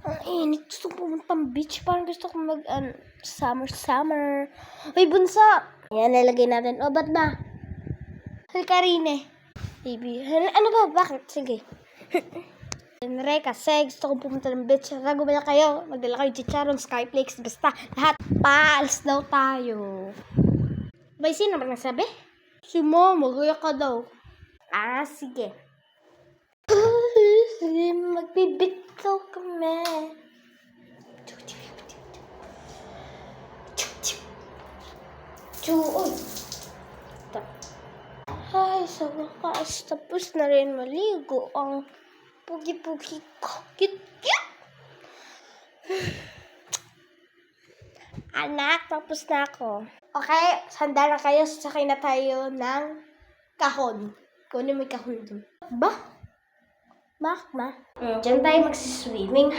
Ang init. Gusto ko pumuntang beach. Parang gusto ko summer. Uy, bunso! Ayan, nalagay natin. O, ba't ba? Halika rin eh. Baby. Ano ba? Bakit? Sige. Siyempre, kasi gusto kong pumunta ng beach. Gumala kayo. Magdala kayo chicharon, skyflakes, basta. Lahat. Paalis daw tayo. Bay, sino naman nagsabi? Si Mama, gaya ka daw. Sige. Magbibitaw kami. Uy. Ay, sa wakas. Tapos na rin maligo ang pugi-pugi ko. Cute. Anak, tapos na ako. Okay, handa na kayo. Sasakay na tayo ng kahon. Kunin mo yung kahon dun. Ba? Bakit ma? Diyan tayo magsiswimming.